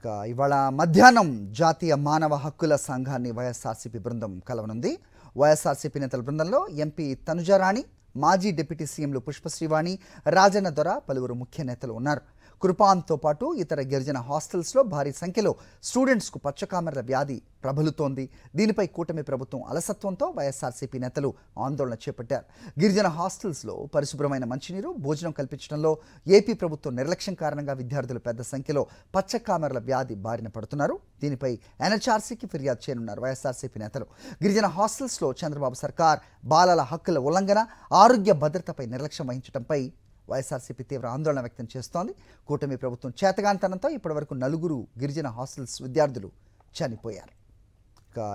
ఇవాళ మధ్యాహ్నం జాతీయ మానవ హక్కుల సంఘాన్ని వైఎస్ఆర్సీపీ బృందం కలవనుంది. వైఎస్ఆర్సీపీ నేతల బృందంలో ఎంపీ తనుజారాణి, మాజీ డిప్యూటీ సీఎంలు పుష్పశ్రీవాణి, రాజన్న దొర పలువురు ముఖ్య నేతలు ఉన్నారు. కృపాన్తో పాటు ఇతర గిరిజన హాస్టల్స్లో భారీ సంఖ్యలో స్టూడెంట్స్కు పచ్చకామెర్ల వ్యాధి ప్రబలుతోంది. దీనిపై కూటమి ప్రభుత్వం అలసత్వంతో వైఎస్ఆర్సీపీ నేతలు ఆందోళన చేపట్టారు. గిరిజన హాస్టల్స్లో పరిశుభ్రమైన మంచినీరు, భోజనం కల్పించడంలో ఏపీ ప్రభుత్వం నిర్లక్ష్యం కారణంగా విద్యార్థులు పెద్ద సంఖ్యలో పచ్చకామెర్ల వ్యాధి బారిన పడుతున్నారు. దీనిపై ఎన్హెచ్ఆర్సీకి ఫిర్యాదు చేయనున్నారు వైఎస్ఆర్సీపీ నేతలు. గిరిజన హాస్టల్స్లో చంద్రబాబు సర్కార్ బాలల హక్కుల ఉల్లంఘన, ఆరోగ్య భద్రతపై నిర్లక్ష్యం వహించడంపై వైఎస్ఆర్సీపీ తీవ్ర ఆందోళన వ్యక్తం చేస్తోంది. కూటమి ప్రభుత్వం చేతగానితనంతో ఇప్పటివరకు 4 గిరిజన హాస్టల్స్ విద్యార్థులు చనిపోయారు.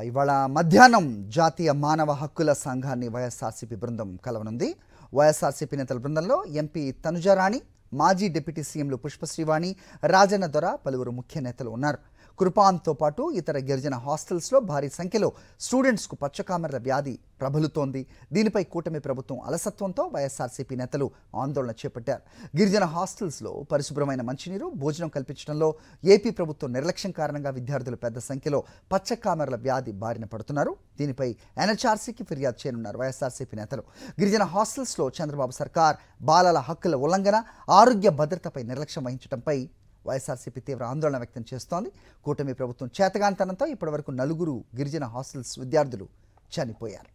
ఇవాళ మధ్యాహ్నం జాతీయ మానవ హక్కుల సంఘాన్ని వైఎస్ఆర్సీపీ బృందం కలవనుంది. వైఎస్ఆర్సీపీ నేతల బృందంలో ఎంపీ తనుజారాణి, మాజీ డిప్యూటీ సీఎంలు పుష్పశ్రీవాణి, రాజన్న దొర పలువురు ముఖ్య నేతలు ఉన్నారు. కృపాన్తో పాటు ఇతర గిరిజన హాస్టల్స్లో భారీ సంఖ్యలో స్టూడెంట్స్కు పచ్చకామెర్ల వ్యాధి ప్రబలుతోంది. దీనిపై కూటమి ప్రభుత్వం అలసత్వంతో వైఎస్ఆర్సీపీ నేతలు ఆందోళన చేపట్టారు. గిరిజన హాస్టల్స్లో పరిశుభ్రమైన మంచినీరు, భోజనం కల్పించడంలో ఏపీ ప్రభుత్వం నిర్లక్ష్యం కారణంగా విద్యార్థులు పెద్ద సంఖ్యలో పచ్చకామెర్ల వ్యాధి బారిన పడుతున్నారు. దీనిపై ఎన్హెచ్ఆర్సీకి ఫిర్యాదు చేయనున్నారు వైఎస్ఆర్సీపీ నేతలు. గిరిజన హాస్టల్స్లో చంద్రబాబు సర్కార్ బాలల హక్కుల ఉల్లంఘన, ఆరోగ్య భద్రతపై నిర్లక్ష్యం వహించడంపై వైఎస్ఆర్సీపీ తీవ్ర ఆందోళన వ్యక్తం చేస్తోంది. కూటమి ప్రభుత్వం చేతగానితనంతో ఇప్పటివరకు 4 గిరిజన హాస్టల్స్ విద్యార్థులు చనిపోయారు.